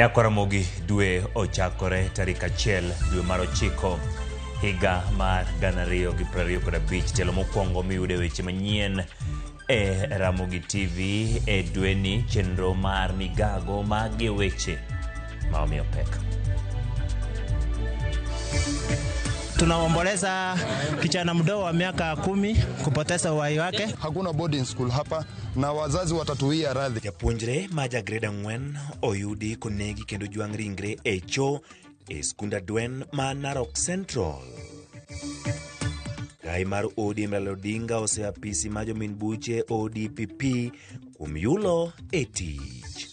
Yakораmogi dwe ochakore tarik 1 dwe mar 9 higa mar 2025. Telo mokwongo miyude weche manyien e Ramogi TV e dweni chenro mar migago mag weche maomiyo pek. Tunaomboleza kijana mdogo wa miaka 10 kupoteza uhai wake. Hakuna boarding school hapa na wazazi watatuia radhi. Japuonjre maja grade 4 oyudi konegi kendo juang' ringre e cho e skunda Dwen ma Narok Central. Gai mar ODM Raila Odinga oseapisi ma jomin buche ODPP kuom yulo e tich.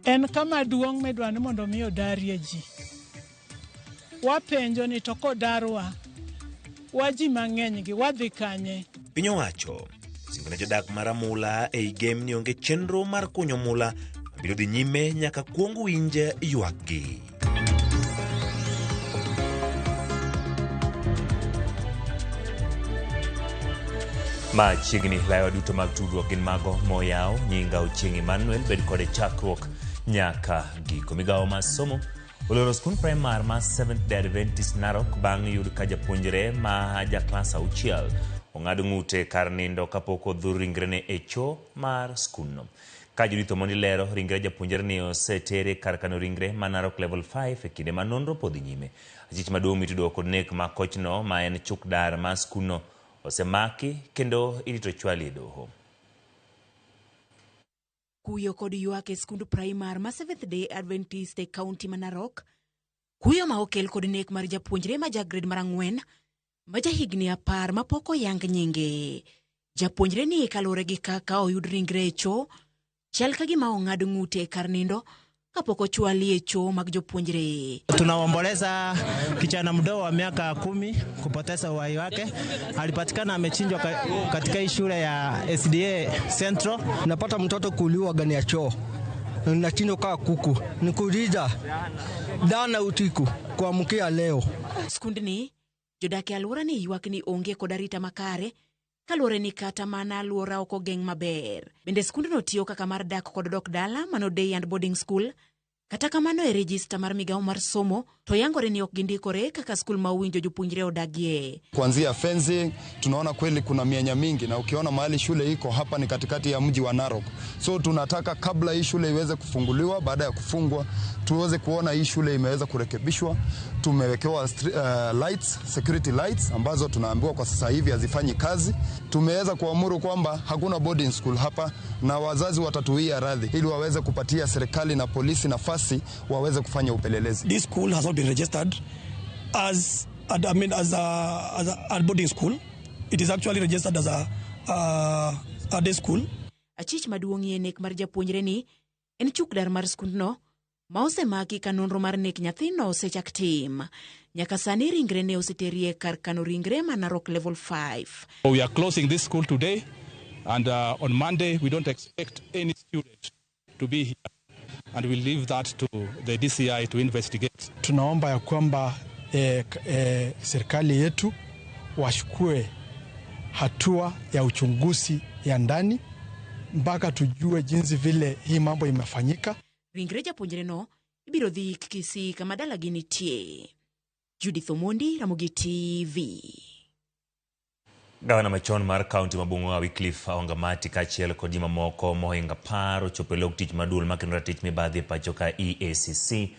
En kama duong' medwani mondo miyo darie ji. Wapenjo ni to kodarwa waji mang'eny gi wadhi kanye. Piny owacho singone jodak maramula ei game ni onge chenro mar kunyo mula biro dhi nyime nyaka kuong winje ywakgi. Machiegni layo duto mag tudruok gin mago moyaw. Nyinga Ochieng' Emmanuel bed kode chakruok nyaka giko. Migawo mar somo oloro skul primar ma Seventh Day Adventist Narok bang' yud ka japuonjre ma ja klas 6 ong'ad ng'ute kar nindo kapok odhur ringrene e cho mar skulno. Ka jodito mondi lero ringre japuonjre ni osetere kar kano ringre ma Narok level 5 e kinde ma nonro podhi nyime. Achich maduong' mitudo kod nek ma kochno ma en chukdar ma skulno osemaki kendo irito chwali e doho. Kuyo kod ywak e skund primar ma Seventh Day Adventist e kaunti ma Narok. Kuyo ma okel kod nek mar japuonjre ma grade mar 4 ma higni 10 ma pok oyang nyinge. Japuonjre ni kalore gi kaka oyud ringre e cho chal ka gima ong'ad ng'ute kar nindo kapok ochwali e cho mag jopuonjre. Tunaomboleza kijana mdogo wa miaka 10 kupoteza uhai wake. Alipatikana amechinjwa katika shule ya SDA Central. Napata mtoto kuliwa gani ya choo. Nachinjo kaa kuku. Nikuuliza dana utiku kuamkia leo. Skundni jodake alwora ni ywak ni onge kod arita makare kalwore ni kata mana alwora oko geng' maber. Bende skundno tiyo kaka mar dak kod dok dala mano day and boarding school. Kata kamano e register mar migawo mar somo to yangore ni ok gindikore kaka skul ma uwinjo jopuonjre odagie. Kuanzia fencing tunaona kweli kuna mianya mingi, na ukiona mahali shule iko hapa ni katikati ya mji wa Narok. So tunataka kabla hii shule iweze kufunguliwa, baada ya kufungwa tuweze kuona hii shule imeweza kurekebishwa. Tumewekewa lights, security lights ambazo tunaambiwa kwa sasa hivi hazifanyi kazi. Tumeweza kuamuru kwamba hakuna boarding school hapa na wazazi watatuia radhi ili waweze kupatia serikali na polisi nafasi waweze kufanya upelelezi. This school has not been registered as a boarding school. It is actually registered as a day school. Achich maduong' ye nek mar japuonjre ni en chukdar mar skundno ma osemaki ka nonro mar nek nyathino osechak tim. Nyaka sani ringre ne oseterie kar kano ringre ma Narok level 5. We are closing this school today, and on Monday we don't expect any student to be here, and we'll leave that to the DCI to investigate. Tunaomba ya kwamba serikali yetu washukue hatua ya uchunguzi ya ndani mpaka tujue jinsi vile hii mambo imefanyika. Ringre japuonjre no ibiro dhi Kisii kama dala gini tie. Judith Omondi, Ramogi TV. Gavana machon mar kaunti ma Bungoma Wycliffe Aongamati kachiel kod jima moko mohinga paro chopo lok tich madul makendo tich mibadhi pacho ka EACC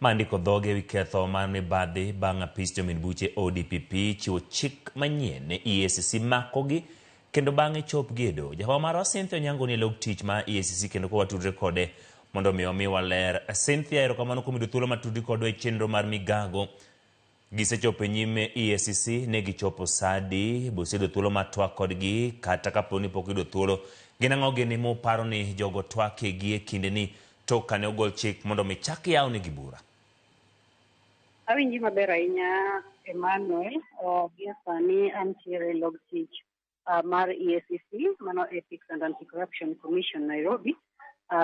mandiko dhoge wiketho mar mibadhi bang' apis jomin buche ODPP chiwo chik manyien ne EACC makogi kendo bang'e chopgi e doho. Jahwa mar Cynthia Onyango ni lok tich ma EACC kendo ko watudre kode mondo mi waler. Cynthia erokamano kuom yudo thuolo matudri kodwa e chenro mar migago. Gisechopo nyime EACC ne gichopo sadi bosedo thuolo matwak kodgi kata kaponi pok yudo thuolo. Gin ang'o gini muparo ni jogo twake gi e kinde ni tok kane ogol chik mondo mi chak yaw ne gibura? Awinji maber ahinya Emmanuel. Gie sani antiere log tich mar EACC, mano Ethics and Anti-Corruption Commission Nairobi.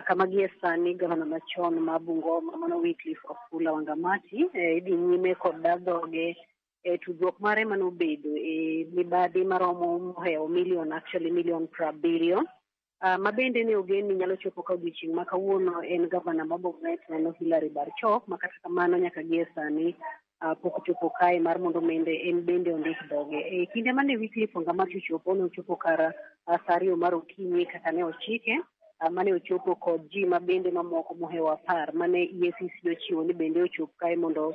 Kama gie sani gavana machon ma Bungoma mano Wycliffe Aongamati idhi nyime kod dhoge tudruok mare mano bedo mibadhi maromo mohewo million 70 Mabende ne ogen ni nyalo chopo ka odiochieng' ma kawuono en gavana ma Bomet neno Hilary Barchok, ma kata kamano nyaka gie sani pok chopo kae mar mondo en bende ondik dhoge. E kinde mane Wycliffe Wangamati ochopo, ne ochopo kar saa 2 mar okinyi kaka ne ochike, mane ochopo kod ji mabende mamoko mohewo 10 mane EACC ochiwo ni bende ochop kae mondo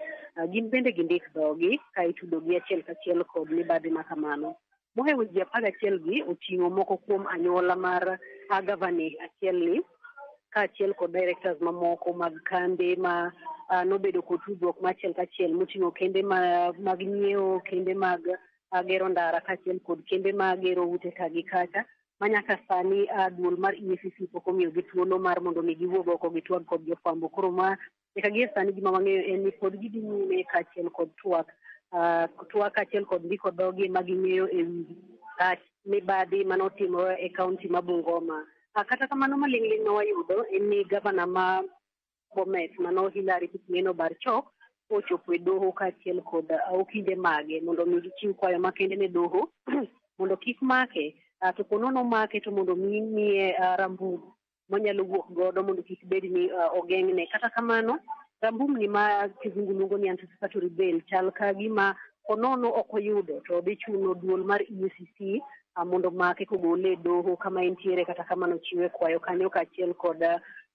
gin bende gindik dhogi ka itudogi achiel kachiel kod mibadhi ma kamano. Mohewo ji 11 gi oting'o moko kuom anyuola mar gavana achielni, kaachiel kod directors mamoko mag kambe ma nobedo kod tudruok machiel kachiel moting'o kembe mag nyiewo, kembe mag gero ndara kaachiel kod kembe mag gero ute ka gi kacha, manyaka sani duol mar EACC pok omiyo gi thuolo mar mondo mi giwuog oko gitwag kod jofwambo. Koro ma nyaka gie sani gima wang'eyo en ni pod gidhi nyime kaachiel kod twak kaachiel kod ndiko dhogi ma ging'eyo e wi mibadhi manotimore e kaunti ma Bungoma. Kata kamano maling'ling' ma wayudo en ni gavana ma Bomet mano Hilary Barchok ochopo e doho kaachiel kod okinde mage mondo mi gichiw kwayo makende ne doho mondo kik make to ponono make to mondo miye rambum monyalo wuok godo mondo kik bed ni ogeng'ne. Kata kamano rambum ni ma kizungu luongo ni anticipatory bail chal ka gima ponono ok oyudo, to dhi chuno duol mar EACC mondo make kogole e doho kama entiere. Kata kamano chiwe kwayo kanyo kaachiel kod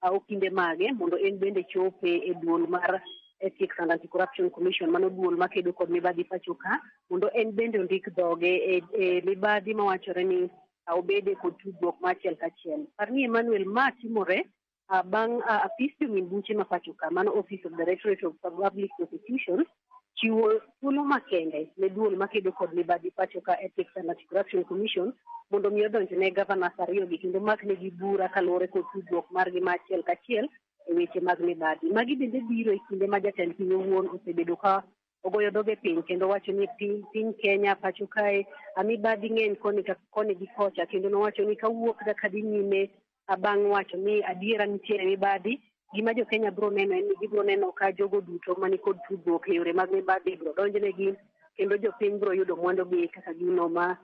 okinde mage mondo en bende chope e duol mar Ethics and Anti-Corruption Commission, mano duol makedo kod mibadhi pacho ka, mondo en bende ondik dhoge e mibadhi mawachore ni obede kod tudruok machiel kachiel. Parni Emmanuel ma timore bang' apis jomin buche ma pacho ka, mano Office of Directorate of Public Prosecutions, chiwo thuolo makende ne duol makedo kod mibadhi pacho ka Ethics and Anti-Corruption Commission mondo mi odonjne gavana ariyo gi kendo makne gi bura kaluwore kod tudruok margi machiel kachiel e weche mag mibadhi. Magi bende biro e kinde ma jatend piny owuon osebedo ka ogoyo dhoge piny kendo wacho ni piny Kenya pacho kae mibadhi ng'eny koni gi kocha, kendo nowacho ni kawuok ka dhi nyime bang' wacho ni adiera nitiere mibadhi, gima jo Kenya biro neno en ni gibiro neno ka jogo duto mani kod tudruok e yore mag mibadhi biro donjnegi kendo jopiny biro yudo mwandugi kaka gino ma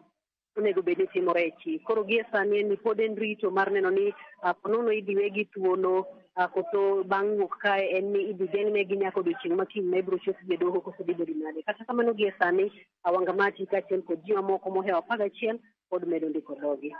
onego bed ni timore e chik. Koro gie sani en ni pod en rito mar neno ni ponono idhi wegi thuolo koso bang' wuok kae en ni idhi geng'negi nyaka odiochieng' ma kiny ma ibiro chopi e doho koso dhi bedo nade. Kata kamano gie sani Wangamati kaachiel kod ji mamoko mohewo 11 pod medo ndiko dhogi.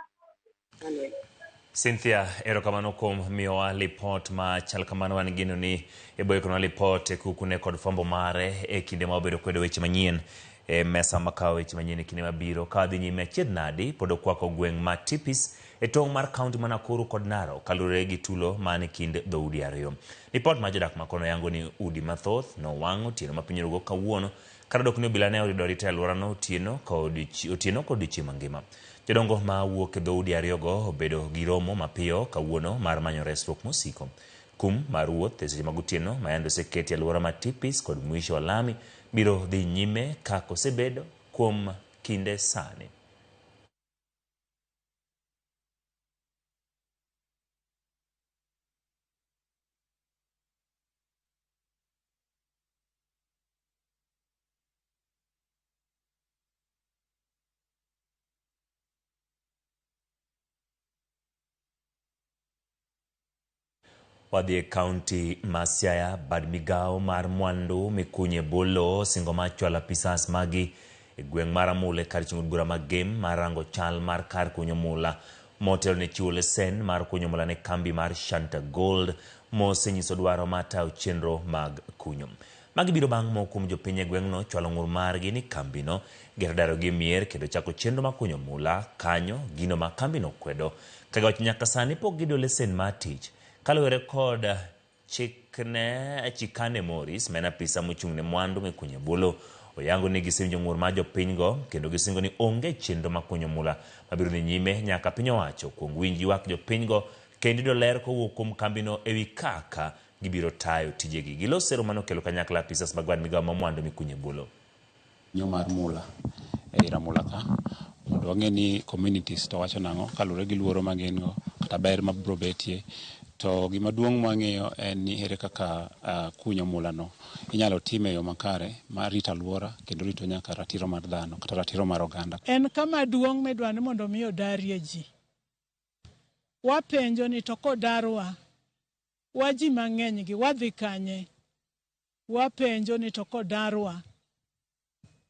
Cynthia, erokamano kuom miyowa lipot ma chal kamano. Wan gino ni eboykonwa lipot e kukune kod fwambo mare e kinde ma obedo kwedo weche manyien e mesa makawo weche manyien e kinde mabiro. Ka dhi nyime achiedh nadi pod okwako gweng' ma Tipis e tong' mar kaunti ma Nakuru kod Narok kalure gi tulo mane kind dhoudi ariyo. Lipot ma jodak makono yango ni udi mathoth nowang'o otieno ma piny rugo kawuono, kata dok ni obila ne orido arita e alworano otieno kod odiochieng' mangima. Jodongo ma wuok e dhoudi ariyogo obedo gi romo mapiyo kawuono mar manyo resruok mosiko. Kum mar wuoth e seche mag otieno ma yande oseketi e alwora ma Tipis kod Mwisho wa Lami biro dhi nyime kaka osebedo kuom kinde sani. Wadhi e kaunti ma Siaya. Bad migao mar mwandu mikunye bolo singo machwala pisas magi e gweng' mar Amule kar chung'o bura mag game mar rango chal mar kar kunyo mula motelo ne chiwo lesen mar kunyo mula ne kambi mar Shanta Gold mosenyiso dwaro matayo chenro mag kunyo. Magi biro bang' moko kuom jopiny e gweng'no chwalo ng'ur margi ni kambino gero darogi mier kendo chako chenro mag kunyo mula kanyo, gino ma kambino kwedo kagiwacho nyaka sani pok gido lesen mar tich. Kaluwore kod Chikane Morris, mena apisa mochung'ne mwandu mikunyo bolo, oyango ni gisinjo ng'ur mar jopinygo kendo gisingo ni onge chenro mag kunyo mula mabiro dhi nyime nyaka piny owacho kuong winj ywak jopinygo kendo yudo ler kowuok kuom kambino ewi kaka gibiro tayo tijegi. Gilosero manokelo kanyakla apisas mag bad migao ma mwandu mikunyo bolo. Nyo mar mula e Ramula ka mondo wang'e ni communities to wacho nang'o kalure gi luoro magin go kata ber mabiro betie. To gima duong' mwang'eyo en ni ere kaka kunyo mula no inyalo time yo makare mar rito alwora kendo rito nyaka ratiro mar dhano kata ratiro mar oganda. En kama duong' medwani mondo mi odarie ji. wapenjo ni to kodarwa waji mang'eny gi wadhi kanye, wapenjo ni to kodarwa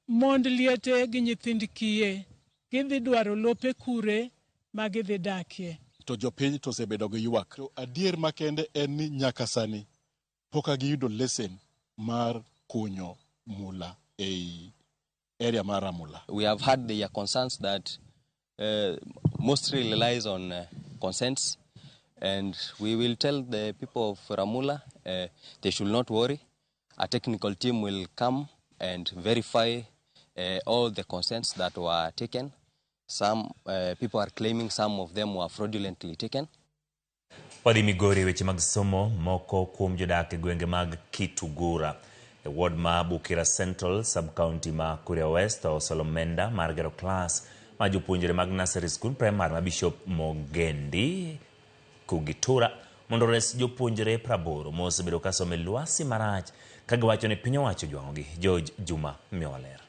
mond liete gi nyithind kiye gidhi dwaro lope kure ma gidhi dakie. To jopiny to osebedo gi ywak. To adier makende en ni nyaka sani poka giyudo lesen mar kunyo mula ei area mar Ramula. We have had their concerns that mostly relies on consents, and we will tell the people of Ramula they should not worry. A technical team will come and verify all the consents that were taken. Some people are claiming some of them were fraudulently taken. Wadhi Migori weche mag somo moko kuom jodak e gwenge mag Kitugura. E ward ma Bukira Central, sub-county ma Kuria West, Solomenda, Margero class, ma jopuonjre mag nursery school primary ma Bishop Mogendi, Kugitura, mondo res jopuonjre praboro, mosebedo ka some lwasi marach, kagiwacho ni piny owacho jwang'ogi. George Juma Mioler.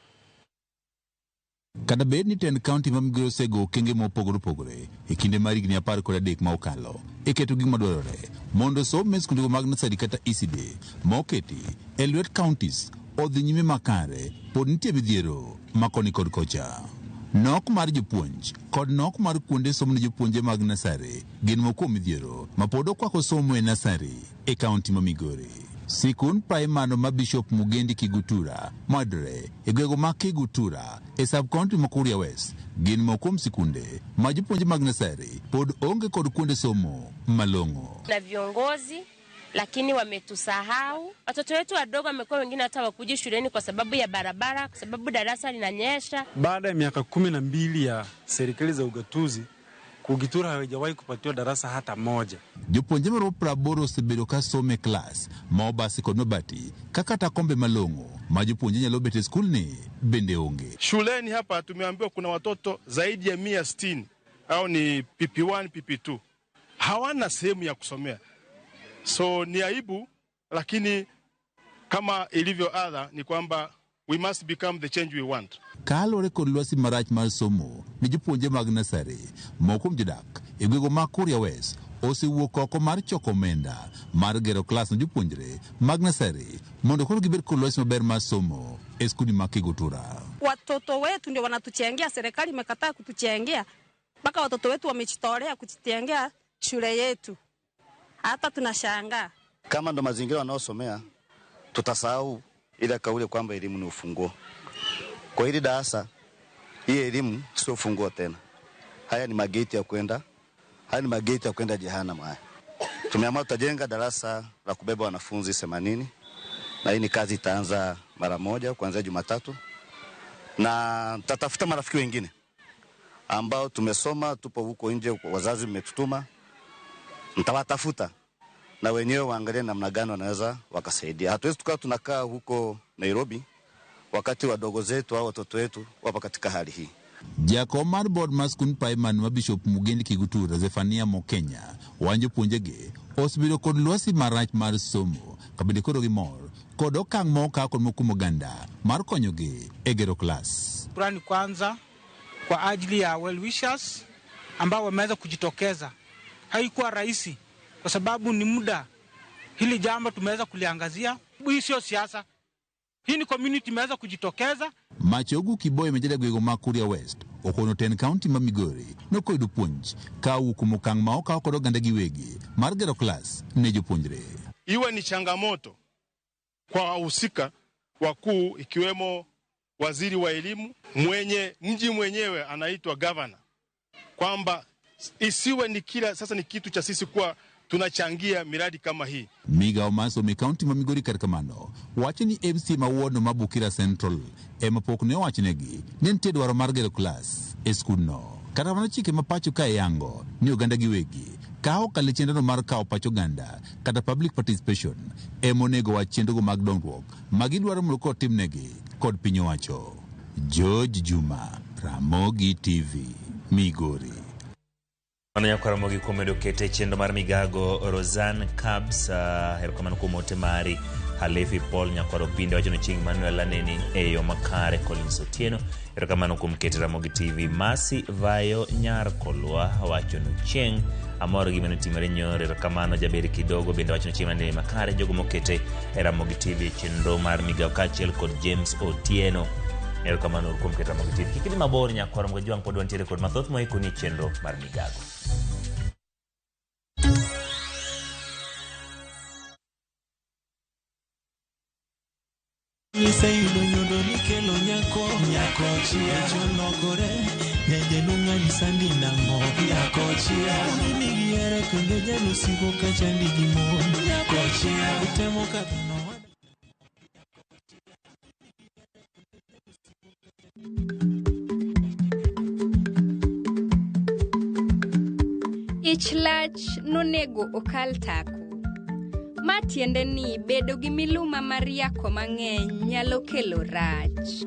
Kada bed ni ten county ma Migori osego okenge mopogore e kinde mar higni 13 ma okalo, iketo gima dwarore mondo some skunde mag nursery kata ECD moketi e lwet counties odhi nyime makare, pod nitie midhiero makoni kod kocha. Nok mar jopuonj kod nok mar kuonde somo ne jopuonje mag nursery gin moko midhiero ma pod okwako somo e nursery e county ma Migori. Sikun primary ma Bishop Mugendi Kigutura madre e gwego ma Kigutura e sub-county ma Kuria West gin mokom sikunde ma jopuonje mag nursery pod onge kod kuonde somo malongo. Na viongozi lakini wametusahau. Watoto wetu wadogo wamekuwa wengine hata wakuji shuleni kwa sababu ya barabara, kwa sababu darasa linanyesha. Baada ya miaka 12 ya serikali za ugatuzi, Kugitura hawajawahi kupatiwa darasa hata moja. Jopuonje maro praboro osebedo ka some class ma obasi kod mabati kaka takombe malongo ma jopuonje nyalo bet e skul ni bende onge. Shuleni hapa tumeambiwa kuna watoto zaidi ya 160 au ni PP1 PP2 hawana sehemu ya kusomea. So ni aibu, lakini kama ilivyo adha ni kwamba we must become the change we want. Kalore kod lwasi marach mar somo ni jopuonje mag nursery moko jodak e gwego ma Kuria West osewuok oko mar choko omenda mar gero klas na jopuonjre mag nursery mondo koro gibed kod lwasi maber mar somo e skuli ma Kigutura. Watoto wetu ndio wanatuchangia, serikali imekataa kutuchangia, mpaka watoto wetu wamejitolea kuchangia shule yetu. Hata tunashangaa kama ndo mazingira wanaosomea, tutasahau ile kauli kwamba elimu ni ufunguo. Kwa hili darasa, hii elimu sio ufunguo tena. Haya ni mageti ya kwenda, haya ni mageti ya kwenda jehanamu haya. Tumeamua tutajenga darasa la kubeba wanafunzi 80, na hii ni kazi itaanza mara moja kuanzia Jumatatu. Na tutatafuta marafiki wengine ambao tumesoma, tupo huko nje, wazazi mmetutuma. Mtawatafuta na wenyewe waangalie namna gani wanaweza wakasaidia. Hatuwezi tukawa tunakaa huko Nairobi wakati wadogo zetu au watoto wetu wapo katika hali hii. Jakomar board maskun primary ma Bishop Mugendi Kigutura Zefania Mokenya wanjo puonjege osbido kod lwasi marach mar somo kabinde koro gi mor kod okang' moka kod mokumo ganda mar konyogi e gero klas. Shukrani kwanza kwa ajili ya well wishers ambao wameweza kujitokeza. Haikuwa rahisi kwa sababu ni muda hili jambo tumeweza kuliangazia. Hii sio siasa, hii ni community imeweza kujitokeza. Machogu Kiboye mejeda gwego ma Kuria West okono ten county ma Migori nokoyudo puonj ka wukumo kang' ma okaw kod oganda giwegi mar gero klas ne jopuonjre. Iwe ni changamoto kwa wahusika wakuu ikiwemo waziri wa elimu, mji mwenyewe anaitwa governor, kwamba isiwe ni kila sasa ni kitu cha sisi kuwa tunachangia miradi kama hii. Migao masomo county ma Migori kar kamano wacho ni MC ma ward ma Bukira Central ema pok ne owachnegi ni nitie dwaro mar gero klas e skul no. Kata mana chike ma pacho ka yango ni oganda giwegi kawo kale chenro mar kawo pacho ganda kata public participation ema onego wach chenrogo mag dongruok ma gidwaro mondo kotimnegi kod piny owacho. George Juma, Ramogi TV, Migori. Karamogi kumedo kete chendo mar migago Roseanne Cabs erokamano kuom ote mari Halefi Paul Nyakwaro Pinde wacho ni Ching Manuel Aneni eyo makare. Collins Otieno erokamano kuom keto Ramogi TV. Masi Vayo Nyar Kolwa wacho ni Cheng amor gimene timore nyore. Erokamano Jaberi Kidogo bende wacho ni Ching Manuel makare. Jogo mokete Ramogi TV chenro mar migao kachiel kod James Otieno erokamano kuom keto Ramogi TV. Kikidi mabor Nyakwaro mgojwang pod wantiere kod mathoth moiko ni chenro mar migago. Isayudo nyodo nikelo nyako chia cholokore nende nung'ani sandi nang'o nyako chia nigi yere kendo jalo siko kachandi gi mon nyako chia utemo kadhono Ich lach nonego okal tako. Matiende ni bedo gi miluma mar yako mang'eny nyalo kelo rach.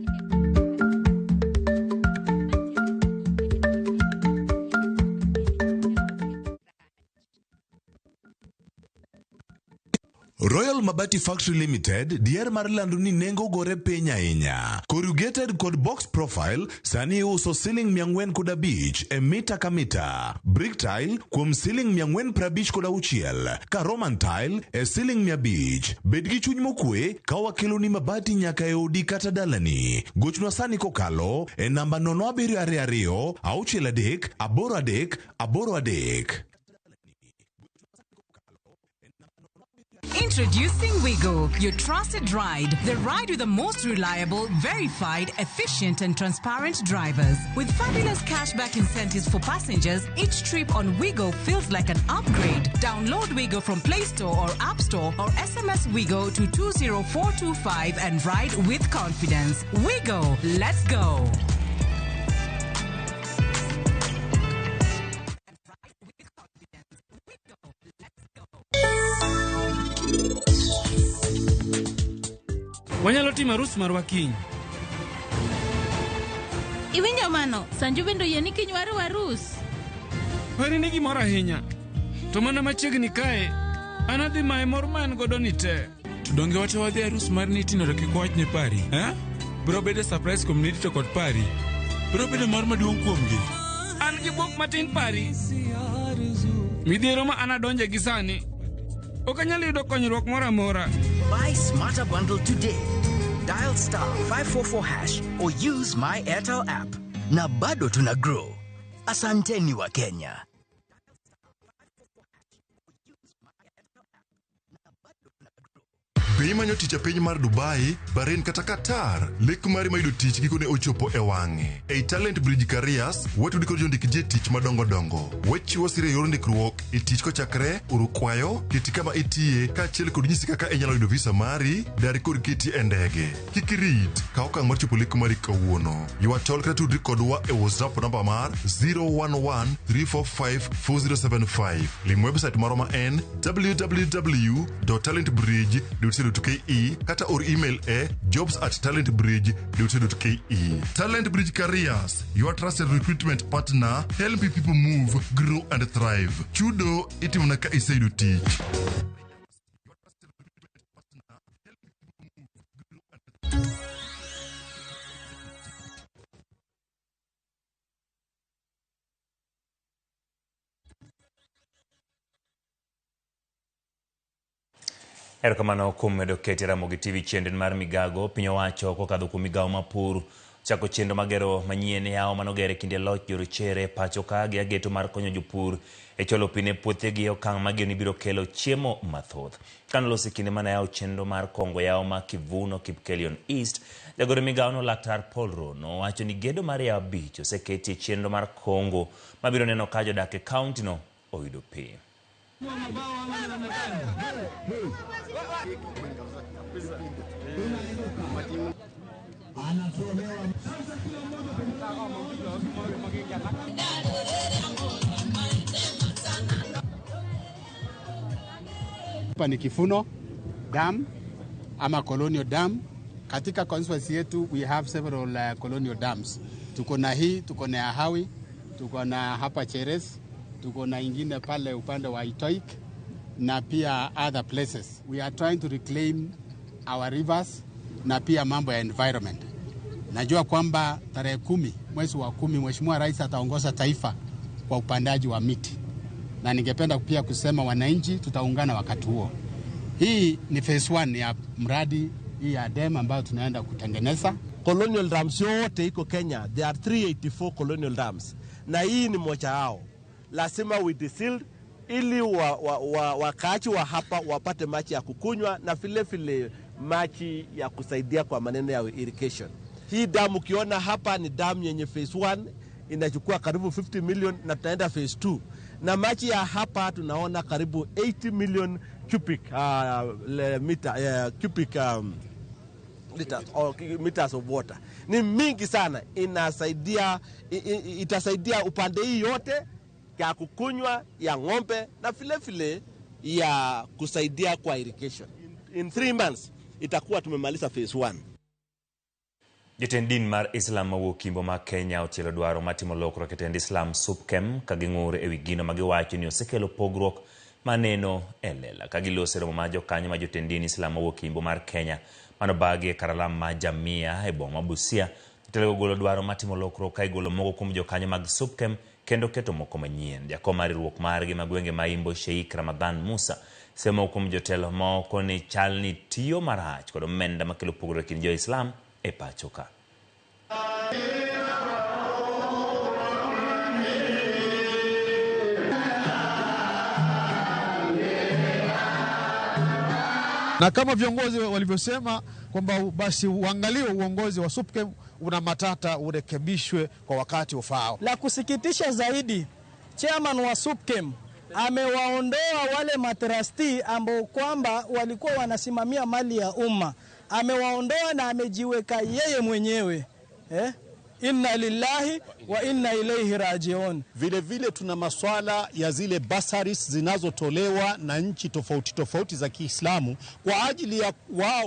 Royal Mabati Factory Limited dier mar lando ni nengo gore piny ahinya. Corrugated kod box profile sani uso ceiling 405 e mita ka mita. Brick tile kuom ceiling 456 ka Roman tile e ceiling 500. Bed gi chuny mokwe ka wakelo ni mabati nyaka e odi kata dalani. Gochna sani kokalo e namba 0722 63 83 83. Introducing Wigo, your trusted ride. The ride with the most reliable, verified, efficient and transparent drivers. With fabulous cashback incentives for passengers, each trip on Wigo feels like an upgrade. Download Wigo from Play Store or App Store or SMS Wigo to 20425 and ride with confidence. Wigo, let's go. Wanyalo timo arus marwa kiny. Iwinjo mano, Sanju bendo yie ni kiny waru arus. Weri ni gimoro ahinya. To mana machiegni kae, an adhi mae mor man godo ni te. To donge wacha wadhi arus mar Nitino to kik wach ne pari, eh? Bro bedo surprise kuom Niti to kod pari. Bro bedo mor maduong' kuomgi. An gi buok matin pari. Midhiero ma an adonje gi sani. Ok anyal yudo konyruok moro amora. Buy Smarter Bundle today. Dial *544# or use My Airtel app. Na bado tuna grow. Asanteni wa Kenya. Bei manyo tich piny mar Dubai, Bahrain kata Qatar, lek mari mayudo tich gikone ochopo e wang'e. Ei Talent Bridge Careers, watudi kod jondik je tich madongo dongo. Wechiwo sire yor ndikruok e tich kochakre, uru kwayo, kiti kama itie, kaachiel kod nyisi kaka inyalo yudo visa mari, dari kod kiti e ndege. Kik irit, ka okang' mar chopo lek mari kawuono. Ywa tol kata tudri kodwa e WhatsApp namba mar 011-345-4075. Lim website maroma en www.talentbridge.co.ke kata or email e jobs@talentbridge.co.ke. Talent Bridge Careers, your trusted recruitment partner, helping people move, grow and thrive. Chudo itimna ka iseyudo tich. Erokamano kuom medo kete Ramogi TV chenden mar migago. Piny owacho kokadho kuom migawo mapur chako chenro magero manyien yawo manogere kinde loch jorochere pacho ka gi ageto mar konyo jopur e cholo pi ne puothegi okang' mageni biro kelo chiemo mathoth. Kanolosi kinde mana yawo chenro mar kongo yawo ma Kivuno Kipkelion East, jagoro migawono Laktar Paul Rono wacho ni gedo mar yawo abich oseketi chenro mar kongo mabiro neno ka jodak e kaunti no oyudo pi. Hapa ni Kivuno Dam ama Colonial Dam. Katika constituency yetu we have several colonial dams. Tuko na hii, tuko na Hawi, tuko na hapa Cheres, tuko na ingine pale upande wa Itoik na pia other places. We are trying to reclaim our rivers na pia mambo ya environment. Najua kwamba tarehe 10 mwezi wa 10 Mheshimiwa Rais ataongoza taifa kwa upandaji wa miti. Na ningependa pia kusema wananchi tutaungana wakati huo. Hii ni phase 1 ya mradi hii ya dam ambayo tunaenda kutengeneza. Colonial dams yote iko Kenya. There are 384 colonial dams. Na hii ni moja wao. Lazima we deseal ili wakaaji wa hapa wapate maji ya kukunywa na vile maji ya kusaidia kwa maneno ya irrigation. Hii damu ukiona hapa ni damu yenye phase 1 inachukua karibu 50 million na tutaenda phase 2. Na maji ya hapa tunaona karibu 80 million cubic meters of water. Ni mingi sana, itasaidia upande hii yote ya kukunywa, ya ng'ombe na vile ya kusaidia kwa irrigation. In 3 months itakuwa tumemaliza phase 1. Jatend din mar Islam mawuok Kimbo ma Kenya otielo dwaro matimo lokruok e tend Islam SUPKEM ka ging'ur ewi gino ma giwacho ni osekelo pogruok maneno e lela. Ka gilose romo ma jokanyo ma jotend din Islam mawuok Kimbo mar Kenya manobagi e karalam ma Jamia e boma Busia, jotelo golo dwaro matimo lokruok ka igolo moko kuom jokanyo mag SUPKEM kendo keto moko manyien. Jakom mar riwruok margi ma gwenge ma Imbo Sheikh Ramadhan Musa semo kuom jotelo moko ni chal ni tiyo marach kod omenda makelo pogruok kind jo-Islam e pacho ka. Na kama viongozi walivyosema kwamba basi uangaliwe uongozi wa SUPKEM una matata, urekebishwe kwa wakati ufao. La kusikitisha zaidi, chairman wa SUPKEM amewaondoa wale matrustee ambao kwamba walikuwa wanasimamia mali ya umma. Amewaondoa na amejiweka yeye mwenyewe. Inna lillahi wa inna ilaihi rajiun. Vile tuna maswala ya zile bursaries zinazotolewa na nchi tofauti za Kiislamu kwa ajili ya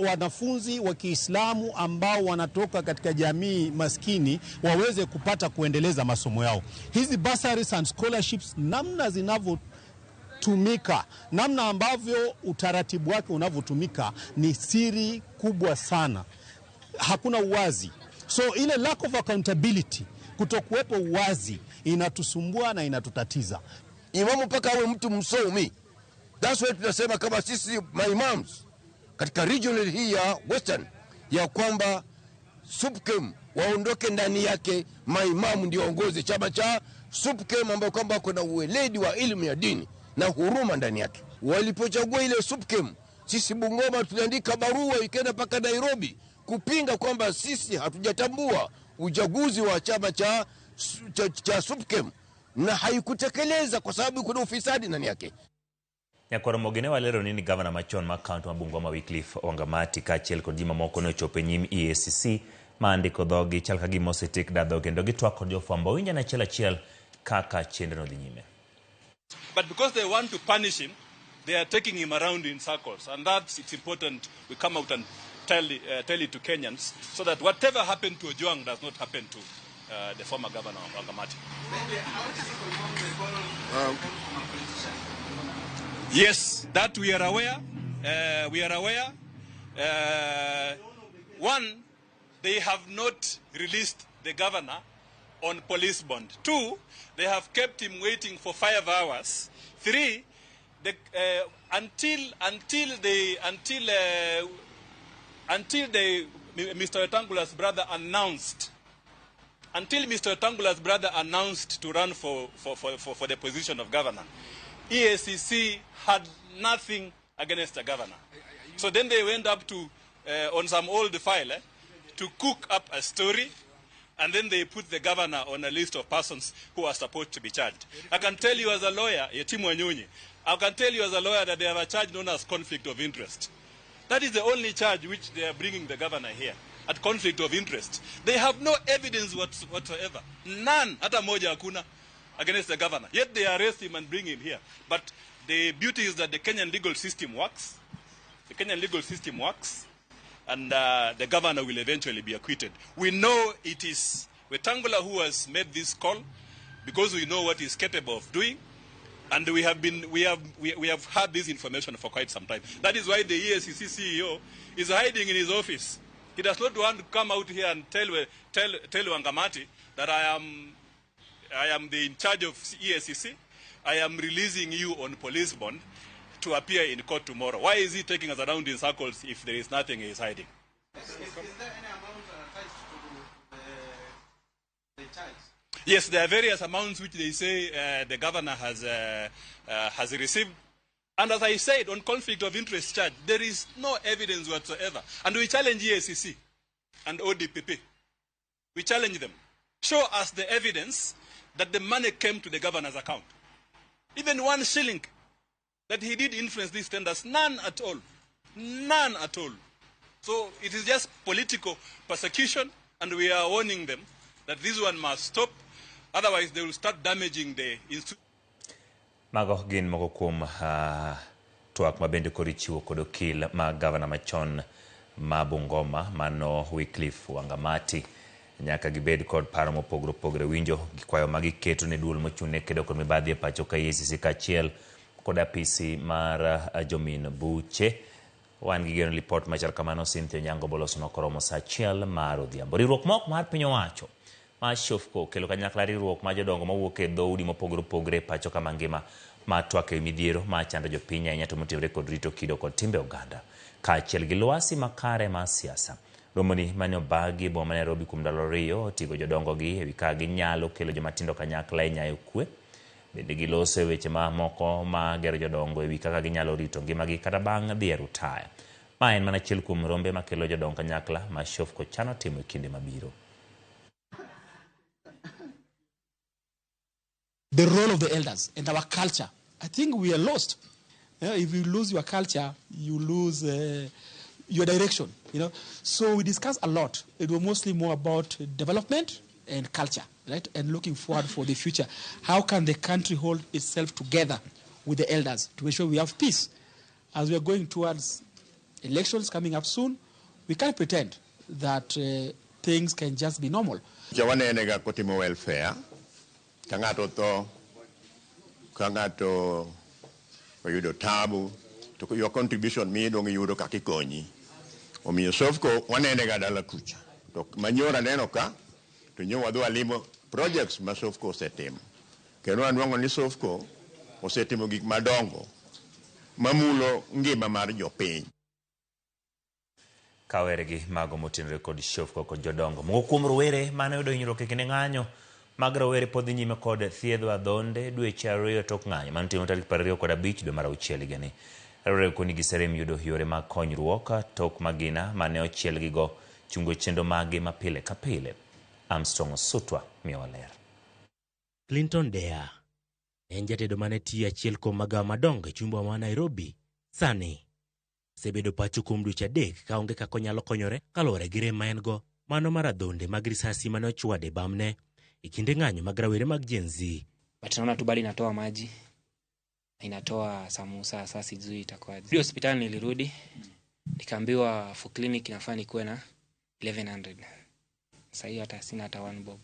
wanafunzi wa Kiislamu ambao wanatoka katika jamii maskini waweze kupata kuendeleza masomo yao. Hizi bursaries and scholarships namna zinavyotumika, namna ambavyo utaratibu wake unavyotumika ni siri kubwa sana. Hakuna uwazi. So ile lack of accountability, kutokuwepo uwazi, inatusumbua na inatutatiza. Imamu mpaka awe mtu msomi. That's why tunasema kama sisi maimams katika regional hii ya Western ya kwamba SUPKEM waondoke ndani yake, maimamu ndio waongoze chama cha SUPKEM ambao kwamba kuna ueledi wa elimu ya dini na huruma ndani yake. Walipochagua ile SUPKEM, sisi Bungoma tuliandika barua ikaenda mpaka Nairobi kupinga kwamba sisi hatujatambua uchaguzi wa chama cha SUPKEM na haikutekeleza kwa sababu kuna ufisadi ndani yake. Nyakwaro mogene walero nini governor machon ma county ma Bungoma Wycliffe Wangamati ka achiel kod ji mamoko ne ochopo e nyim EACC mandiko dhogi chal ka gima osetik dadho kendo gitwak kod jofwambo winja na achiel kaka chenro dhi nyime. But because they want to punish him, they are taking him around in circles, and that's it's important we come out and tell it to Kenyans so that whatever happened to Ojwang does not happen to the former governor of Wangamati. Yes, that we are aware. One, they have not released the governor on police bond. 2, they have kept him waiting for 5 hours. 3, until Mr. Wetangula's brother announced to run for the position of governor, EACC had nothing against the governor. So then they went up to on some old file to cook up a story, and then they put the governor on a list of persons who are supposed to be charged. I can tell you as a lawyer, Yetimu Wanyonyi, that they have a charge known as conflict of interest. That is the only charge which they are bringing the governor here, at conflict of interest. They have no evidence whatsoever. None, hata moja hakuna, against the governor. Yet they arrest him and bring him here. But the beauty is that the Kenyan legal system works. The Kenyan legal system works, and the governor will eventually be acquitted. We know it is Wetangula who has made this call because we know what he's capable of doing, And we have had this information for quite some time. That is why the EACC CEO is hiding in his office. He does not want to come out here and tell Wangamati that I am in charge of EACC. I am releasing you on police bond to appear in court tomorrow. Why is he taking us around in circles if there is nothing he is hiding? Is there any amount attached to the charge? Yes, there are various amounts which they say the governor has received. And as I said, on conflict of interest charge, there is no evidence whatsoever. And we challenge EACC and ODPP. We challenge them. Show us the evidence that the money came to the governor's account. Even 1 shilling that he did influence these tenders, none at all. None at all. So it is just political persecution, and we are warning them that this one must stop. Otherwise, they will start damaging the institution. Mago gin moko kuom twak mabende korichiwo kod okil ma gavana machon ma Bungoma mano Wycliffe Wangamati nyaka gibed kod paro mopogore winjo gikwayo magiketo ne duol mochune kedo kod mibadhi e pacho ka EACC kachiel kod apisi mar Jomin Buche. Wan gi geno report machal kamano Cynthia Nyango boloso nokoromo sa achiel mar odhiambo. Riwruok mok mar piny owacho ma Shofco kelo kanyakla riwruok ma jodongo mawuok e dhoudi mopogore pacho ka mangima ma twak e midhiero ma chando jopiny ahinya to motimre kod rito kido kod timbe oganda kaachiel gi lwasi makare ma siasa. Romoni mane obagi boma Nairobi kuom ndalo 2 otigo jodongo gi ewi ka ginyalo kelo jomatindo kanyakla e nyayo kwe. Bende giloso e weche moko ma gero jodongo ewi kaka ginyalo rito ngimagi kata bang' dhi e rutaya. Ma en mana achiel kuom rombe makelo jodongo kanyakla ma Shofco chano timo e kinde mabiro. The role of the elders and our culture. I think we are lost. If you lose your culture, you lose your direction. So we discussed a lot. It was mostly more about development and culture, right? And looking forward for the future. How can the country hold itself together with the elders to ensure we have peace? As we are going towards elections coming up soon, we can't pretend that things can just be normal. Welfare. Kangato to kangato oyudo tabu to your contribution mi dong yudo kakikonyi omiyo Shofco wanene ga dala kucha to manyora neno ka to nyo wadwa limo projects ma Shofco osetimo kendo anwango ni Shofco osetimo gik madongo mamulo ngima mar jopiny. Kawere gi mago motenre kod Shofco kod jodongo moko kuom rowere mane oyudo hinyruok e kinde ng'anyo mag rawere pod dhi nyime kod thiedho adhonde dweche 2 tok ng'anyo manotimo tarik 25 dwe mar 6 higani. Rawere koni giserem yudo yore mag konyruok tok magina mane ochiel gigo chungo chendo mage mapile ka pile. Armstrong Osutwa miyowa ler. Clinton Dea en jatedo mane tiyo achiel kuom magawa madongo e chumba ma Nairobi sani sebedo pacho kuom dweche 3 ka onge kaka onyalo konyore kaluwore gi rem ma en go mano mar adhonde mag risasi mane ochwade bamne ikinde ng'anyo mag rawere mag Gen Z. But naona tu bali inatoa maji, inatoa samusa, sasa sijui itakuwaje. Hospitali nilirudi, nikaambiwa for clinic inafaa nikuwe na 1100. Sasa hiyo hata sina hata 1 bob.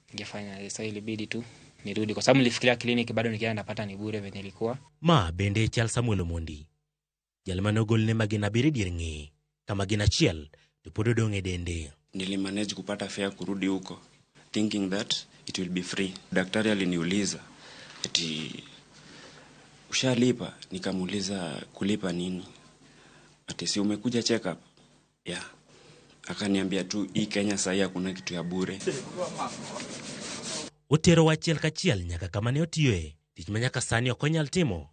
Ningefanya sasa ilibidi tu nirudi kwa sababu nilifikiria clinic bado nikienda napata ni bure venye ilikuwa. Ma bende chal Samuel Omondi. Jalmano golne magina biridir ng'i kama gina chiel to pod odong' e dende. Nilimanage kupata fare kurudi huko thinking that it will be free. Daktari aliniuliza eti ushalipa, nikamuuliza kulipa nini? Ati si umekuja check up? Yeah. Akaniambia tu hii Kenya sasa hakuna kitu ya bure. Otero wachiel kachiel nyaka kama ne otiyoe tich manyaka sani ok onyal timo.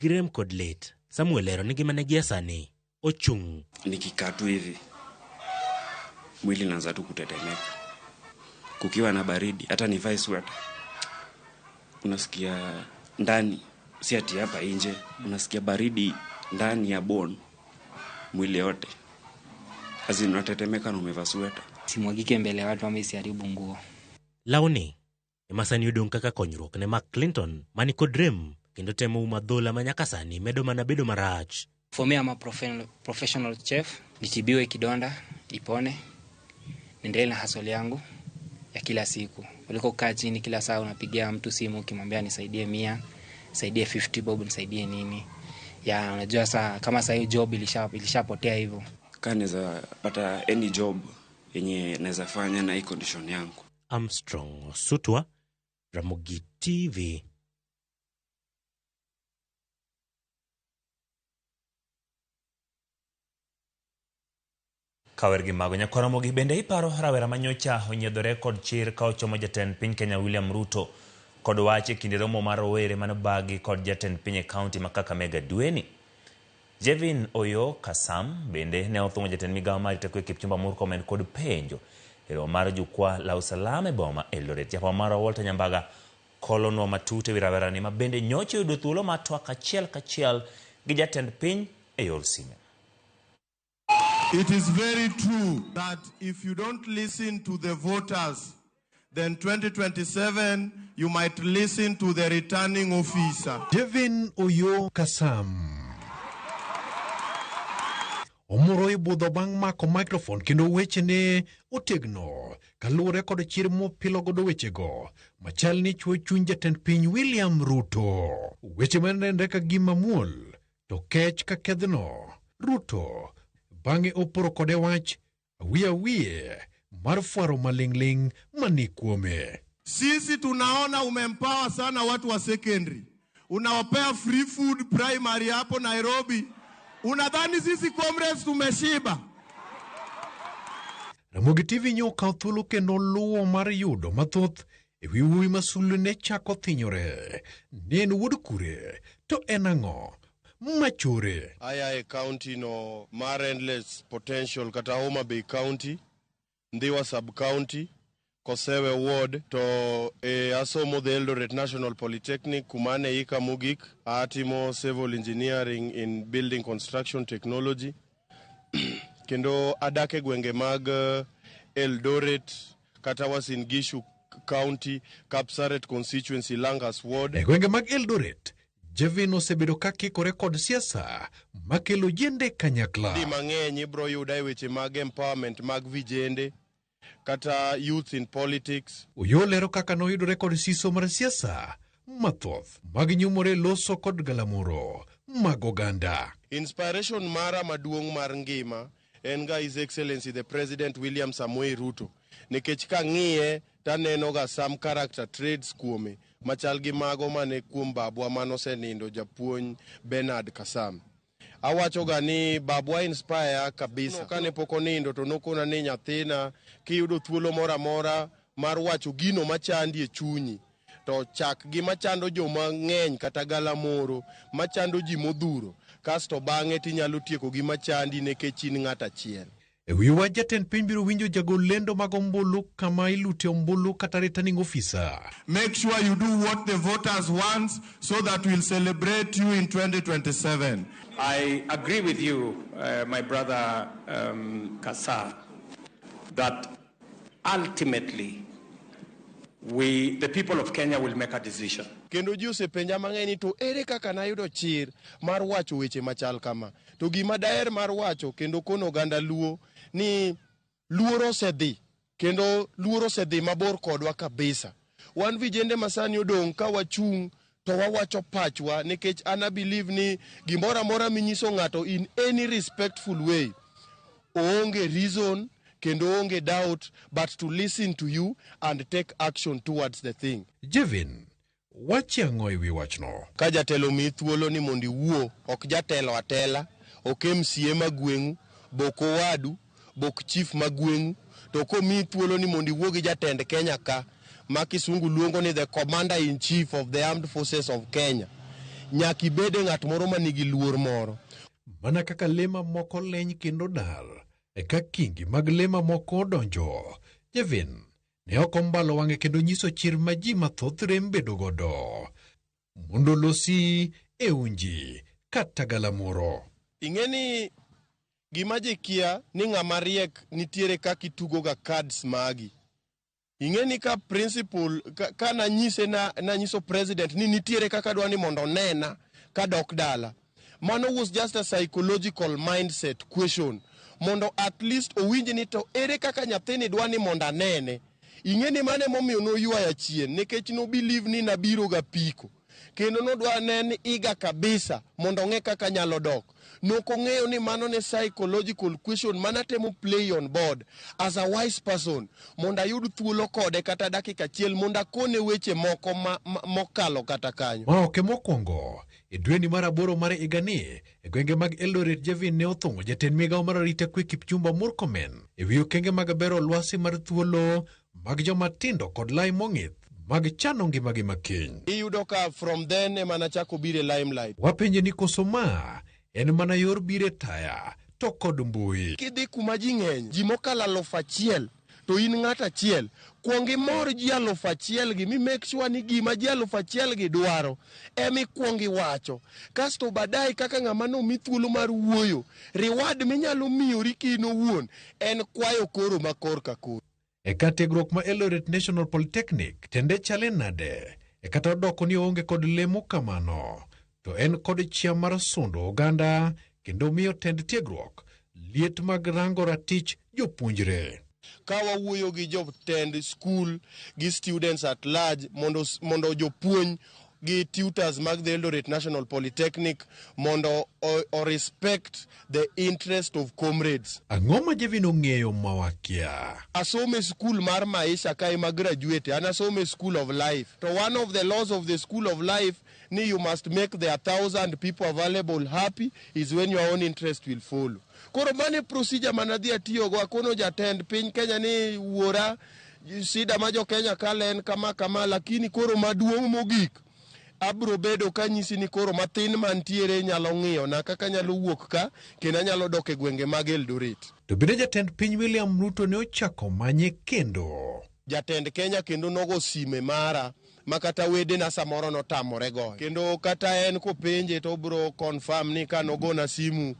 Girem kod let Samuel ero ni gima ne gia sani ochung'. Nikikaa tu hivi mwili naanza tu kutetemeka. Kukiwa na baridi hata nivae sweater unasikia ndani, si ati hapa nje, unasikia baridi ndani ya bone mwili yote. Kazi unatetemeka na umevaa sweater. Simwagike mbele ya watu ama isiharibu nguo. Launi emasani udong' kaka konyruok ne Mark Clinton mani kod rem kendo temo umadhola manyaka sani medo mana bedo marach. For me, I'm a professional chef. Nitibiwe kidonda ipone, niendelee na hustle yangu ya kila siku kuliko kukaa chini kila saa unapigia mtu simu ukimwambia nisaidie 100, nisaidie 50 bob, nisaidie nini. Ya unajua saa kama saa hiyo job ilishapotea hivyo. Kama naweza pata any job yenye naweza fanya na hii condition yangu. Armstrong Sutwa, Ramogi TV. Kawergi mago nyakoromogi bende iparo rawera manyocha onyiedhore kod chir ka ochomo jatend piny Kenya William Ruto kod wache kinde romo mar rowere manobagi kod jatend piny e kaunti ma Kakamega dweni. Jevin Oyo Kasam bende ne othungo jatend migawo mar rito kwe Kipchumba Murkomen kod penjo e romo mar jukwaa la usalama e boma Eldoret. Japo mar Walter Nyambaga kolonwa matute wi rawerani ma bende nyocha yudo thuolo mar twak achiel kachiel gi jatend piny e yor sime. It is very true that if you don't listen to the voters, then 2027 you might listen to the returning officer. Jevin Oyo Kasam omoro ibudho bang' mako microphone kendo weche ne otegno kaluwore kod chir mopilo godo wechego machal ni chwo chuny jatend piny William Ruto. Weche manenre ka gima muol to kech ka kedhno. Ruto bang'e oporo kode wach wiye mar fwaro maling'ling mani kuome. Sisi tunaona umempawa sana watu wa secondary. Unawapea free food primary hapo Nairobi. Unadhani sisi comrades tumeshiba? Ramogi TV nyoka thuolo kendo luwo mar yudo mathoth e wi wuoyi ma sulne chako thinyore. Nen wuod kure to en ang'o machore. Aya county no mar Endless Potential kata Homa Bay County, Ndhiwa Sub County, Kosewe Ward to asomo the Eldoret National Polytechnic kumane ika mugik atimo civil engineering in building construction technology. Kendo adake gwenge mag Eldoret kata Uasin Gishu County, Kapsaret constituency, Langas Ward. E gwenge mag Eldoret Jevin osebedo kakikore kod siasa makelo jende kanyakla. Di mang'eny ibro yuda e weche mag empowerment mag vijende kata youth in politics. Oyo lero kaka noyudore kod siso mar siasa mathoth mag nyumore loso kod galamoro mag oganda. Inspiration mara maduong' mar ngima en ga His Excellency the President William Samoei Ruto. Nikech ka ng'iye taneno ga some character traits kuome machal gi mago mane kuom babwa manosenindo japuonj Bernard Kasam. Awacho ga ni babwa inspire kabisa. Kane poko nindo to nokona ni nyathina kiyudo thuolo mora mora mar wacho gino machandi e chunyi to chak gi machando joma ng'eny kata galamoro machando ji modhuro kasto bang'e tinyalo tieko gi machandi nekech in ng'at achiel. E wi wach jatend piny biro winjo jagol lendo mag ombulu kama ilute ombulu kata returning officer. Make sure you do what the voters want so that we'll celebrate you in 2027. I agree with you, my brother Kasar, that ultimately the people of Kenya will make a decision. Kendo ji osepenja mang'eny to ere kaka nayudo chir mar wacho weche machal kama. To gima daher mar wacho kendo kono oganda luo ni luoro osedhi kendo luoro osedhi mabor kodwa kabisa. Wan vijende masani odong' ka wachung' to wawacho pachwa nikech ana believe ni gimora mora minyiso ng'ato in any respectful way oonge reason kendo oonge doubt but to listen to you and take action towards the thing. Jevin wachi ang'o ewi wachno. Ka jatelo mi thuolo ni mondi wuo ok jatelo atela ok MCA magweng'u bok owadu bok chief magweng'u to komi thuolo ni mondi wuo gi jatend Kenya ka ma kisungu luongo ni the commander in chief of the armed forces of Kenya. Nyaka ibede ng'at moro manigi luor moro. Mana kaka lema moko leny kendo dar eka kingi mag lema moko donjo. Jevin ne okombalo wang'e kendo nyiso chir ma ji mathoth rem bedo godo mondo losi e unji kata galamoro. Ing'eni gima ji kia ni ng'ama riek nitiere kaka itugo ga cards magi. Ing'eni ka principal ka nanyiso president ni nitiere kaka dwani mondo nena ka dok dala. Mano was just a psychological mindset question. Mondo at least owinji ni to ere kaka nyathini dwani mondo anene. ing'eni mane momiyo noywayo chien nikech no believe ni nabiro ga piko kendo nodwa neni iga kabisa mondo ng'e kaka nyalo dok. Nokong'eyo ni mano ne psychological question mana temo play on board as a wise person mondo ayud thuolo kode kata dakika achiel mondo akone weche moko mokalo kata kanyo. Maoke mokwongo e dweni mar 8 mar igani e gwenge mag Eldoret Jevin ne othung'o jatend migawo mar arita kwe Kipchumba Murkomen e wi okenge mag bero lwasi mar thuolo mag joma tindo kod lai mong'ith mag chano ngimagi makiny. Iyudo ka from then emana chako bire limelight. Wapenje ni koso ma en mana yor bire taya to kod mbui. Kidhi kuma ji ng'eny ji mokalo 1,000 to in ng'at achiel kuongi mor ji 1,000 gi mi make sure ni gima ji 1,000 gi dwaro emi kuongi wacho kasto badai kaka ng'ama no mi thuolo mar wuoyo reward minyalo miyori kino wuon en kwayo koro makor ka koro. E kategruok ma Eldoret National Polytechnic tende chale nade e kata doko ni onge kod lemo kamano to en kod chia mar sundo oganda kendo miyo tend tiegruok liet mag rango ratich jopuonjre. Ka wawuoyo gi jotend school gi students at large mondo jopuonj gi tutors mag the Eldoret National Polytechnic mondo o respect the interest of comrades. Ang'o ma Jevin ong'eyo mawakia? Asome school mar maisha ka ema graduate, an asome school of life. To one of the laws of the school of life ni you must make the 1,000 people available happy is when your own interest will follow. Koro mane procedure manadhi atiyogo akono jatend piny Kenya ni wuora sida ma jo Kenya kalen kama lakini koro maduong' mogik abro bedo kanyisi ni koro matin mantiere nyalo ng'iyo na kaka nyalo wuok ka kendo nyalo dok e gwenge mag Eldoret. To bende jatend piny William Ruto ne ochako manye kendo. Jatend Kenya kendo nogo sime mara makata wede na samoro notamore go. Kendo kata en kopenje to bro confirm ni kanogona simu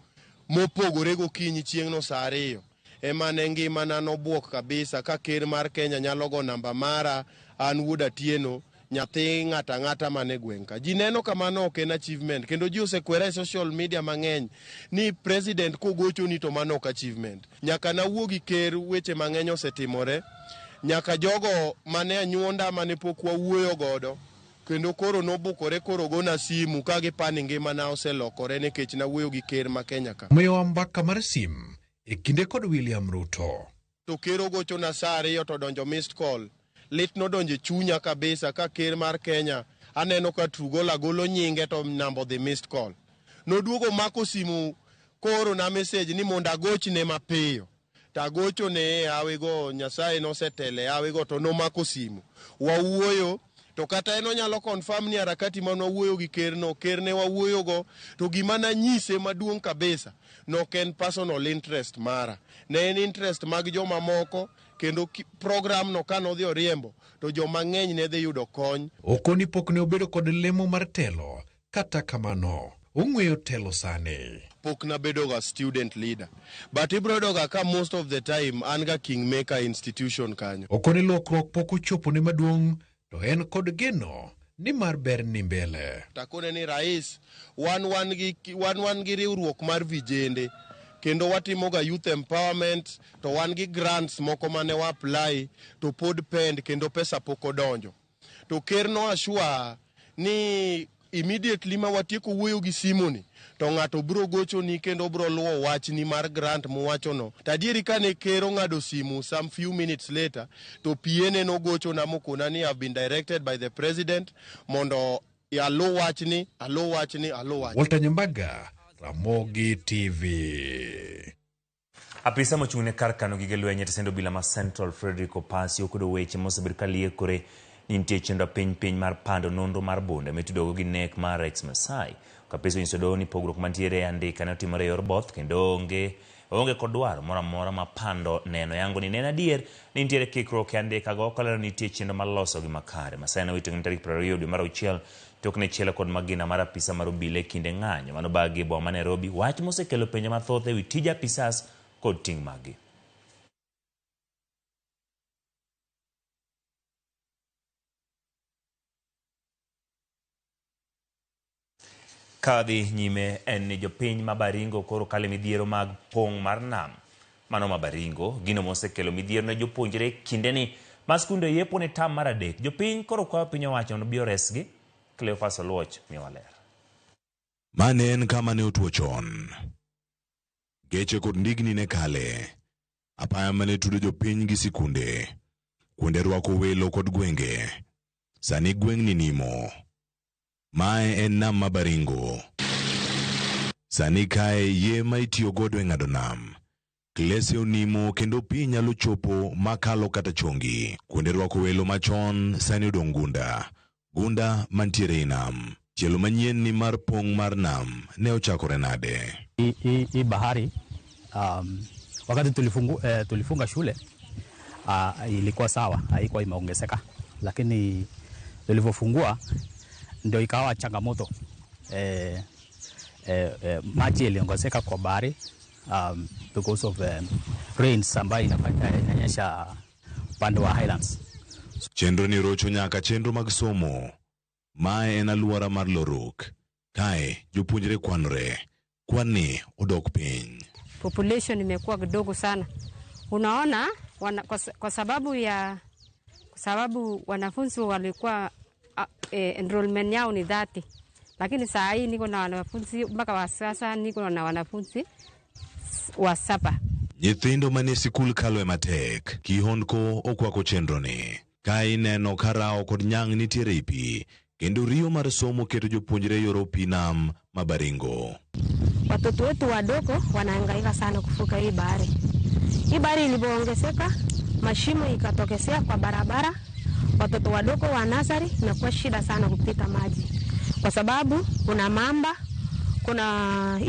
mopogore gokinyi chieng' no saa 2 ema ne ngima na nobuok kabisa ka ker mar Kenya nyalo go namba mara an Wuod Atieno nyathi ng'ata mane gwenka. Ji neno kamano ok en achievement kendo ji osekwera e social media mang'eny ni president kogocho ni to mano ok achievement. Nyaka na wuogi ker weche mang'eny osetimore nyaka jogo mane anyuonda mane pok wawuoyo godo kendo koro nobukore koro gona simu ka gipani ngima na oselokore nikech na wuoyo gi ker ma Kenya ka. Miyo mbaka mar sim e kinde kod William Ruto. To ker ogocho na saa 2 to donjo missed call. Lit nodonje chunya kabisa ka ker mar Kenya aneno ka Trugola golo nyinge to nambo the missed call. Noduogo mako simu koro na message ni monda gochne mapiyo. Tagocho ne awego Nyasaye nosetele awego to no mako simu. Wawuoyo to kata eno nyalo confirm ni harakati mano wawuoyo gi ker ne wawuoyo go to gima na nyise maduong' kabisa no ken personal interest mara. Ne en interest mag joma moko kendo program no kano dhi oriembo to joma ng'eny ne dhi yudo kony. Okoni pok ne obedo kod lemo mar telo kata kamano ong'weyo telo sani. Pok na bedo ga student leader but ibrodo ga ka most of the time an ga kingmaker institution kanyo. Okoni lokruok pok ochopo ne maduong' to en kod geno ni mar ber ni mbele. Takone ni rais wan gi riwruok mar vijende kendo watimo ga youth empowerment to wan gi grants moko mane wa apply to pod pend kendo pesa pok odonjo. To ker no assure ni immediately ma watieko wuoyo gi simoni to ng'ato bro gocho ni kendo bro luwo wachni mar grant muwacho no. Tadieri kane ker ong'ado simu some few minutes later to piene no gocho na mokona ni have been directed by the president mondo alo wachni. Walter Nyambaga, Ramogi TV. Apisa mochung'ne kar kano gige lweny e tesendo bila ma Central Frederick Opasi okudo weche mosebir kaliekore nitie chenro piny mar pando nonro mar bunde mitudogo gi nek mar Rex Masai. Kapisa nyiso doho ni pogruok mantiere andika ne otimore yor both kendo onge kod dwaro moro amora ma pando neno yango ni neno adier ni nitiere kikruok e andika go kolero nitie chenro mar loso gi makare. Masai ne owito tarik 20 dwe mar auchiel tok ne chielo kod magina mar apisa mar obila e kinde ng'anyo mano bagi boma Nairobi, wach mosekelo penjo mathoth e wi tije apisas kod ting' magi. Kadhi nyime en ni jopiny ma Baringo koro kale midhiero mag pong' mar nam. Mano ma Baringo, gino mosekelo midhiero ne jopuonjre kinde ni Maskunde yepo ne tam maradek. Jopiny koro kwa piny owacho no bioresgi. Cleophas Oluoch miwaler. Manen kama ne otuo chon. Geche kod ndigni ne kale. Apaya mane tudo jopiny gi sikunde. Kuonde rwako welo kod gwenge. Sani gweng'ni nimo. Mae en nam ma Baringo. Sani kae ye ma itiyo godo e ng'ado nam. Klese onimo kendo pi nyalo chopo makalo kata chongi. Kuonde rwako welo machon sani odong' gunda. Gunda mantiere nam. Chielo manyien ni mar pong' mar nam ne ochakore nade. Hii bahari wakati tulifunga shule ilikuwa sawa, haikuwa imeongezeka, lakini tulipofungua ndio ikawa changamoto. Maji iliongezeka kwa bahari because of rains ambayo inanyesha upande wa highlands. Chenro ni rocho nyaka chenro mag somo. Mae en aluora mar Loruk. Kae jopuonjre kwanre. Kwani odok piny. Population imekuwa kidogo sana. Unaona kwa sababu wanafunzi walikuwa enrollment yao ni 30. Lakini saa hii niko na wanafunzi mpaka wa sasa niko na wanafunzi wa 7. Nyithindo mane sikul kalo matek. Kihondko okwako chenro ni. Kae neno karao kod nyang' nitiere ipi. Kendo rio mar somo keto jopuonjre yoro pi nam ma Baringo. Watoto wetu wadogo wanahangaika sana kuvuka hii bahari. Hii bahari ilipoongezeka, mashimo ikatokesea kwa barabara. Watoto wadogo wa nasari inakuwa shida sana kupita maji. Kwa sababu kuna mamba, kuna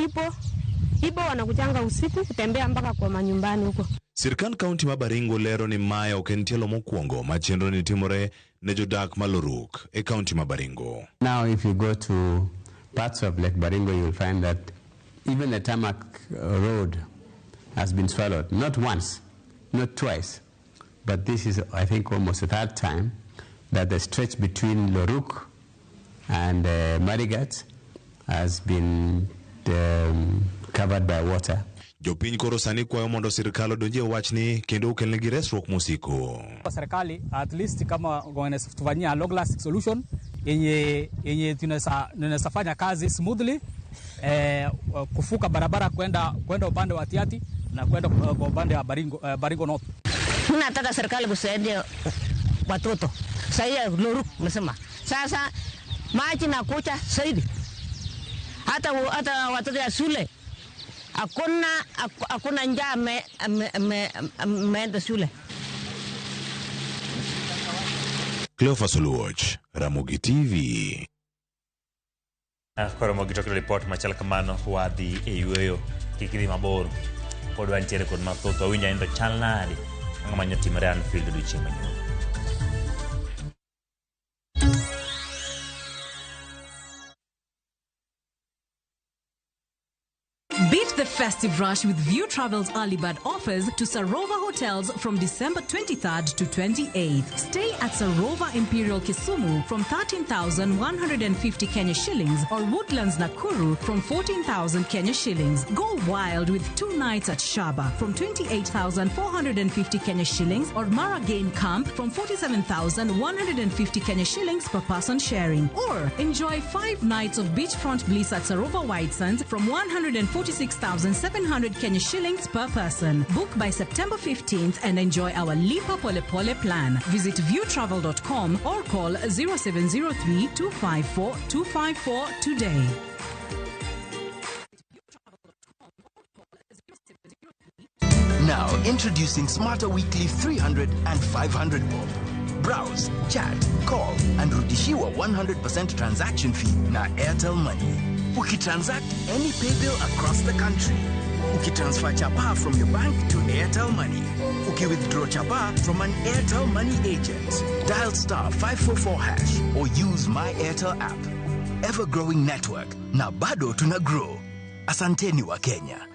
ipo wanakujanga usiku kutembea mpaka kwa manyumbani huko. Sirkal kaunti ma Baringo lero ni maya okentielo mokwongo ma chenro ni timore ne jodak ma Loruk e kaunti ma Baringo. Now if you go to parts of Lake Baringo, you'll find that even the tarmac road has been swallowed. Not once, not twice, but this is, I think, almost the third time that the stretch between Loruk and Marigat has been covered by water. Jopiny koro sani kwayo mondo sirkal odonje wachni kendo okelnegi resruok musiko. Serikali at least kama wanatufanyia long lasting solution yenye tunaweza fanya kazi smoothly, kufuka barabara kwenda upande wa Tiati na kwenda kwa upande wa Baringo North. Tunataka serikali kusaidia watoto. Sasa Loruk nasema. Sasa maji na kucha zaidi. Hata watoto ya shule hakuna njaa ameenda shule. Cleophas Oluoch, Ramogi TV. Ramogi to report machal kamano wadhi e yueyo kikidhi mabor. Pod wantiere kod mathoth winja endo chal nade. Ang'o manyo timore Anfield odiochieng' manyien. Beat the festive rush with View Travel's early bird offers to Sarova Hotels from December 23rd to 28th. Stay at Sarova Imperial Kisumu from 13,150 Kenya shillings or Woodlands Nakuru from 14,000 Kenya shillings. Go wild with 2 nights at Shaba from 28,450 Kenya shillings or Maragain Camp from 47,150 Kenya shillings per person sharing. Or enjoy 5 nights of beachfront bliss at Sarova White Sands from 146,700 Kenya shillings per person. Book by September 15th and enjoy our Lipa Pole Pole plan. Visit viewtravel.com or call 0703 254 254 today. Now introducing Smarter Weekly 300 and 500 bob. Browse, chat, call and rudishiwa 100% transaction fee na Airtel Money. Ukitransact any pay bill across the country. Ukitransfer chapa from your bank to Airtel Money. Ukiwithdraw chapa from an Airtel Money agent. Dial *544# or use My Airtel app. Ever growing network. Na bado tuna grow. Asanteni wa Kenya.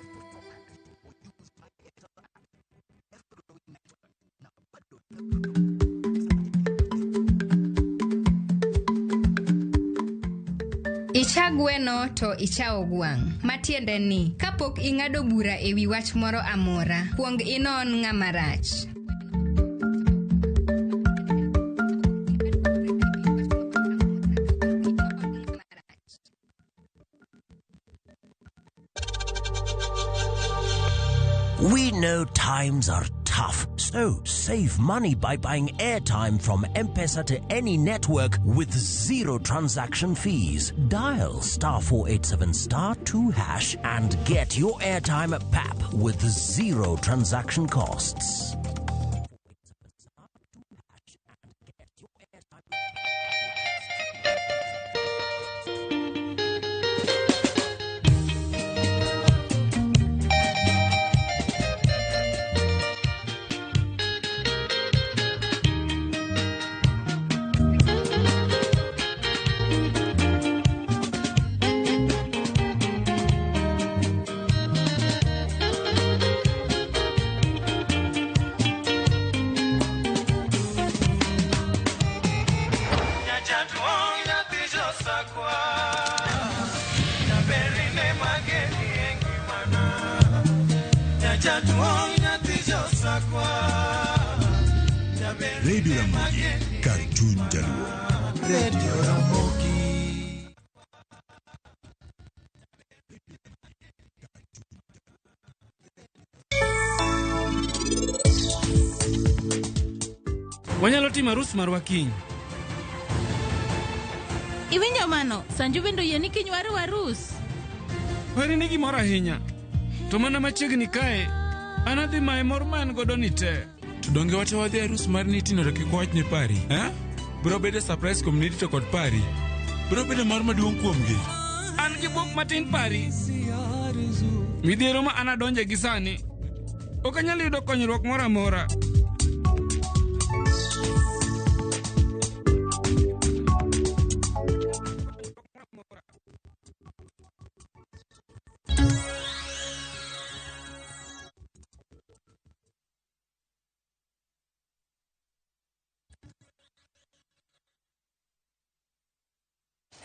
Ichagweno to ichao gwang'. Matiende ni, kapok ing'ado bura ewi wach moro amora, kuong inon ng'ama rach. know times are tough, so save money by buying airtime from M-Pesa to any network with zero transaction fees. Dial *487*2# and get your airtime PAP with zero transaction costs. Radio Ramogi, Cartoon Jaluo. Radio Ramogi. Wanyalo timo arus marwa kiny. Iwinjo mano, Sanju bendo yie ni kiny waru arus. Weri ni gimoro ahinya. To mana machiegni kae, an adhi mae mor man godo ni te. To donge wate wadhi arus mar nitinore kik wach ne pari, eh? Biro bedo surprise community to kod pari. Biro bedo mor maduong' kuomgi. An gi buok matin pari. Midhiero ma an adonje gi sani. Ok anyal yudo konyruok moro amora.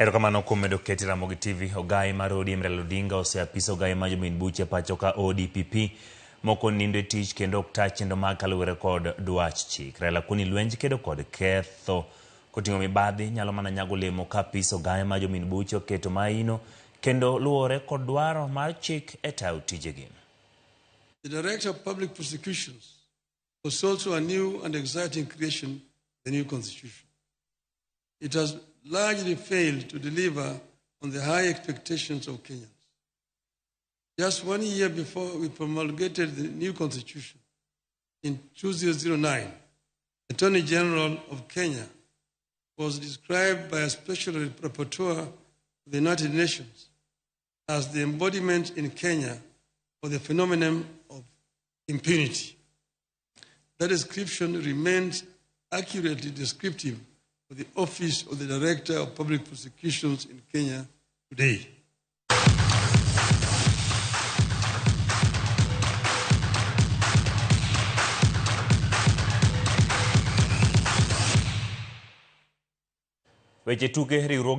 Erokamano kuom medo keti Ramogi TV. Ogai mar ODM Raila Odinga oseapiso ogai ma jomin buche pachoka ODPP moko nindo e tich kendo ok ta chendo mag kaluwore kod dwach chik. Raila kuni lwenj kedo kod ketho koting'o mibadhi nyalo mana nyago lemo ka apiso ogai ma jomin buche oketo maino kendo luwore kod dwaro mar chik e tayo tijegi. The Director of Public Prosecutions was also a new and exciting creation, the new Constitution. It has largely failed to deliver on the high expectations of Kenyans. Just 1 year before we promulgated the new Constitution, in 2009, the Attorney General of Kenya was described by a special rapporteur of the United Nations as the embodiment in Kenya of the phenomenon of impunity. That description remains accurately descriptive of the Office of the Director of Public Prosecutions in Kenya today. Weche tuke riwruok